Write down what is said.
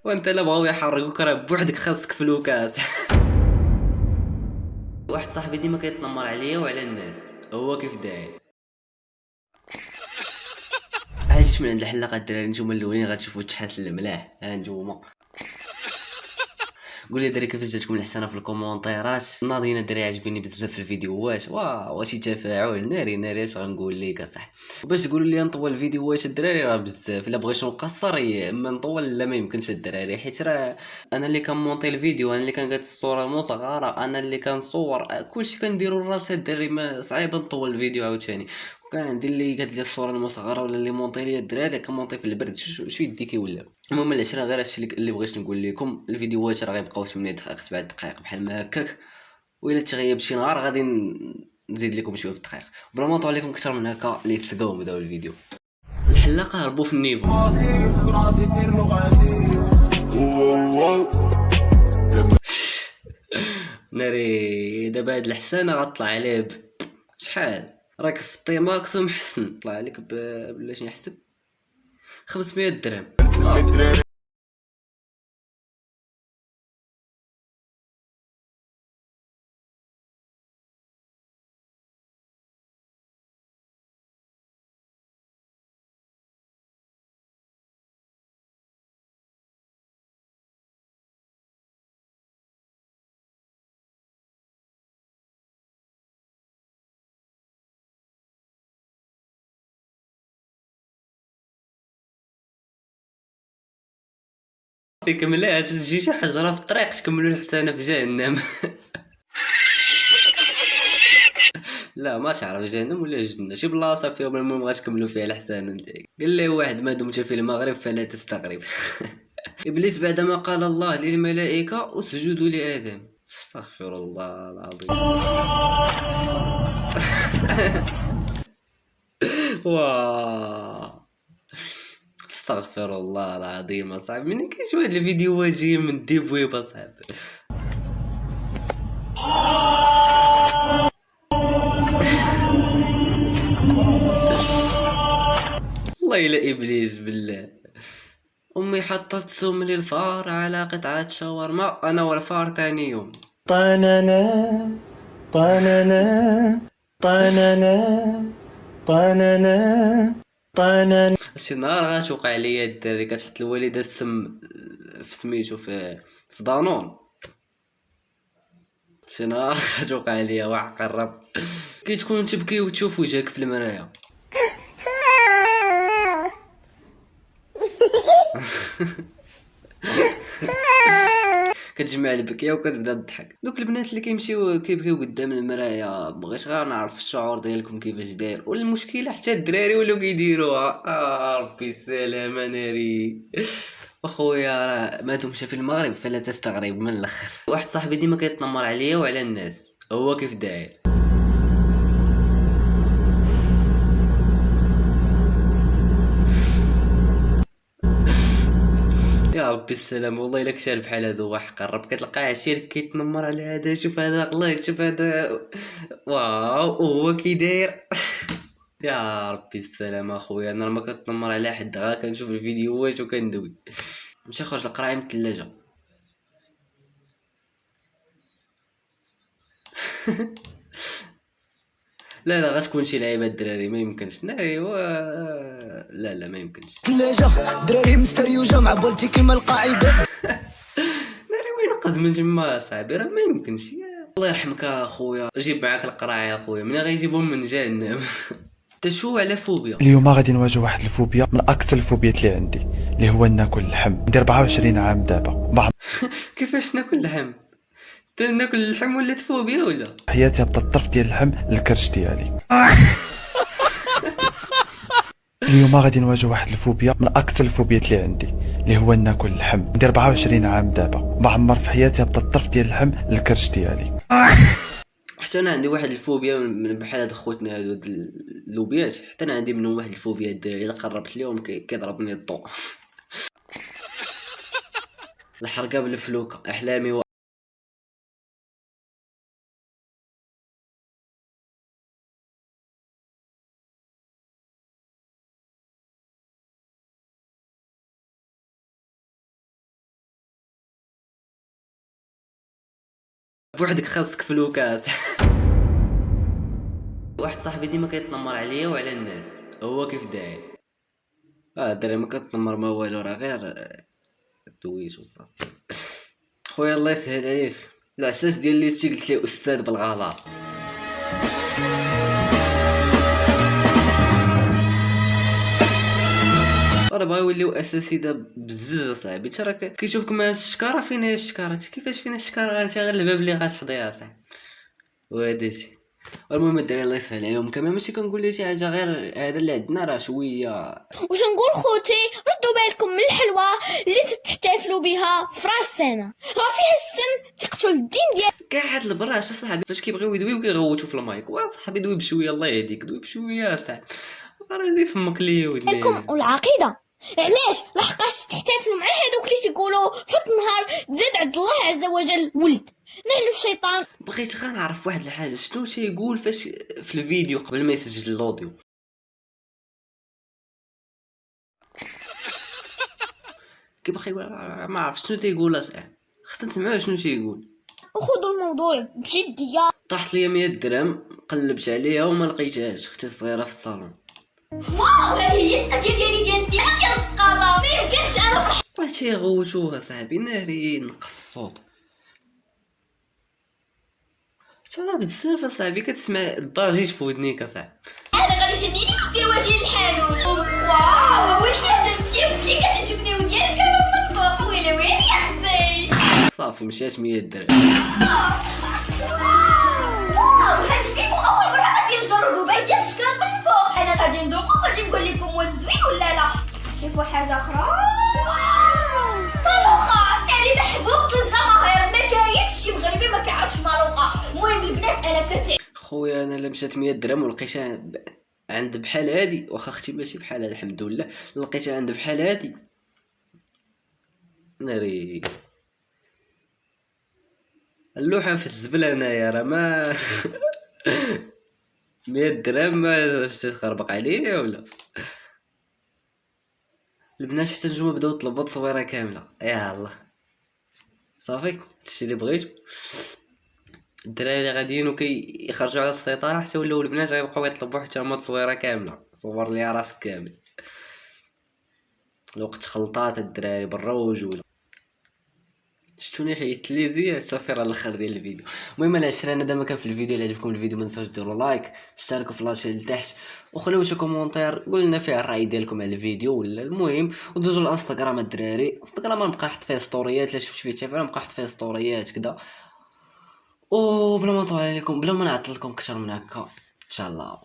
وانت لا بغاو يحرقوك راه بوحدك خاصك فلوكاس. واحد صاحبي ديما كيتنمر عليا وعلى الناس، هو كيف داير. عاجت من عند الحلاقه الدراري، نتوما الاولين غتشوفوا التحات الملاح. ها نتوما قولي دري كيفاش جاتكم الحسنه في الكومونتيرات. ناضيين الدراري عجبني بزاف في الفيديوهات. واه شي تفاعل ناري ناري. اش غنقول لك اصاحبي؟ باش تقولوا لي نطول الفيديوهات الدراري راه بزاف. الا بغيتو نقصر اما نطول لا ما يمكنش الدراري، حيت راه انا اللي كنمونطي الفيديو، انا اللي كنقاد الصوره المصغره، انا اللي كنصور كلشي كنديرو راسي الدراري. ما صعيب نطول الفيديو عاوتاني. كان عندي اللي قاد لي الصوره المصغره ولا اللي مونطي لي الدراري كنمونطي في البرد شو يدي كيولى. المهم العشرة غير هادشي اللي بغيت نقول لكم. الفيديوهات راه غيبقاو 8 دقائق 7 دقائق بحال ما هكاك، وإلا تغيب شي نهار غادي نزيد لكم شويه في الدقائق بلا ما نطول عليكم اكثر من هكا. اللي تلقاو بداو الفيديو. الحلاقه هربوا في النيفو. ناري دابا هاد الحسانه غطلع عليه شحال راك في الطيماكس ومحسن طلع عليك بلاش نحسب 500 درهم صافي. كملات تجي شي حجره في الطريق تكملوا الحسانه في جهنم. لا ما تعرف جهنم ولا الجنة، شي بلاصة فيهم المهم غتكملوا فيها الحسنة نتاعك. قال لي واحد ما دمت في المغرب فلا تستغرب. إبليس بعدما قال الله للملائكة اسجدوا لآدم. استغفر الله العظيم. واه استغفر الله العظيم اصاحبي. منين كيشوف هاد الفيديوهات جايه من الديب ويب اصاحبي؟ والله الا ابليس بالله. امي حطت سم للفار على قطعه شاورما، انا والفار تاني يوم. طننا طننا طننا طننا طننا. شي نهار غتوقع ليا الدري كتحط الوالده السم في سميتو في دانون. شي نهار غتوقع ليا واحد قرب كي تكون تبكي وتشوف وجهك في المرايه. كتجمع البكيه وكتبدا تضحك. دوك البنات اللي كيمشيو كيبكيو قدام المرايه، بغيت غير نعرف الشعور ديالكم كيفاش داير. والمشكله حتى الدراري ولاو كيديروها. ربي السلامه ناري. اخويا راه ما دمت في المغرب فلا تستغرب من الاخر. واحد صاحبي ديما كيتنمر عليا وعلى الناس، هو كيف داير. يا ربي السلام. والله الا كشال بحال هادو واحد قرب كتلقاه عشير كيتنمر على هذا. شوف هذا غلط، شوف هذا. واو هو كي داير. يا ربي السلام اخويا. انا ما كنتنمر على حد، غير كنشوف الفيديوهات وكندوي. مشى خرج القراعي من الثلاجه. لا لا غتكون شي لعيبه الدراري، ما يمكنش ناري لا لا ما يمكنش. ثلاجة دراري مستريوجة مع بولتي كيما القاعدة. ناري وين نقز من تما صاحبي؟ راه ما يمكنش. الله يرحمك اخويا. جيب معاك القراعي اخويا، من غيجيبهم من جهنم. تشو على فوبيا. اليوم غادي نواجه واحد الفوبيا من اكثر الفوبيات اللي عندي، اللي هو ناكل اللحم. ندير 24 عام دابا، ما كيفاش ناكل اللحم؟ ناكل اللحم ولات فوبيا ولا؟ حياتي هبط الطرف ديال اللحم للكرش ديالي. اليوم غادي نواجه واحد الفوبيا من اكثر الفوبيات اللي عندي، اللي هو ناكل اللحم. ندير 24 عام دابا، ما عمر في حياتي هبط الطرف ديال اللحم للكرش ديالي. حتى انا عندي واحد الفوبيا من بحال هاد خوتنا هادو اللوبيات. حتى انا عندي منهم واحد الفوبيا الدراري. الا قربت ليهم كيضربني الضوء. الحرقه بالفلوكه احلامي بوحدك خاصك فلوكاس. واحد صاحبي ديما كيتنمر عليا وعلى الناس، هو كيف داير؟ الدراري ما كتنمر ما والو، راه غير دويش وصافي. خويا الله يسهل عليك، العساس ديال ليستي قلت ليه استاذ بالغلط. راه بغا يوليو اساسي دابا بزز اصاحبي. انت راك كيشوفك مع الشكاره، فين هي الشكاره؟ كيفاش فين الشكاره؟ غنمشي غير الباب اللي غتحضيها صاحبي، وهذا الشيء. المهم الدراري الله يسهل عليهم كمان، ماشي كنقول ليه شي حاجه، غير هذا اللي عندنا راه شويه. واش نقول خوتي؟ ردوا بالكم من الحلوى اللي تحتفلوا بها في راس السنه، راه فيها السم تقتل الدين ديال. كاع هاد البراش اصاحبي فاش كيبغيو يدويو كيغوتوا في المايك. صاحبي دوي بشويه، الله يهديك، دوي بشويه صاحبي، راه دي فمك ليا ودني. لكم والعقيده علاش؟ لحقاش تحتفلوا مع هذوك اللي تيقولوا في النهار تزاد عند الله عز وجل ولد. نعلو الشيطان. بغيت غنعرف واحد الحاجه، شنو تيقول فاش في الفيديو قبل ما يسجل الاوديو؟ كيبقى يقول ما عرفت شنو تيقول اصاحبي، خصنا نسمعوا شنو تيقول. وخذوا الموضوع بجديه. طاحت ليا 100 درهم، قلبت عليها وما لقيتهاش، اختي صغيره في الصالون. واو هذه هي التقدير ديال السيمه ديال السقاطه، ما يمكنش انا فرحت. واش يغوتوها صاحبي، ناري نقص الصوت. ترى بزاف اصاحبي كتسمع الضجيج في ودنيك اصاحبي. انا غادي تشديني ندير وجهي للحانوت. واو اول حاجه الشيبس اللي كتعجبني وديال الكباب من فوق. ويلي ويلي يا اختي. صافي مشات 100 درهم. واو هاد الفيديو اول مره غادي نجربو باي ديال الشكلاط من الفوق. انا غادي ندوقو وغادي نقول لكم واش زوين ولا لا. شوفوا حاجه اخرى. مالوخه ناري محبوبة الجماهير، ما كاينش شي مغربي ما كيعرفش مالوخه. المهم البنات انا خويا انا لا مشات 100 درهم ولقيتها عند بحال هادي، واخا اختي ماشي بحال هادي الحمد لله، لقيتها عند بحال هادي، ناري اللوحه في الزبله. انايا راه ما 100 درهم ما تخربق عليا ولا. البنات حتى نتوما بداو طلبوا تصويره كامله، يا الله صافي هادشي اللي بغيتو. الدراري غاديين وكيخرجوا على السيطره، حتى ولاو البنات غيبقاو يطلبوا حتى هما تصويره كامله. صور ليا راسك كامل، الوقت خلطات الدراري برا وجوله. شتوني حيت لي زياد صافي راه الاخر ديال الفيديو. المهم العشرة انا دابا كان في الفيديو. اللي عجبكم الفيديو ما تنساوش ديروا لايك، اشتركوا في لاشين لتحت، وخليو شي كومونتير قولوا لنا فيه الراي ديالكم على الفيديو ولا. المهم ودوزوا الانستغرام الدراري، انستغرام نبقى نحط فيه ستوريات، لا شفت فيه تفاعل نبقى نحط فيه ستوريات كذا. وبلا ما نطول عليكم، بلا ما نعطلكم اكثر من هكا، ان شاء الله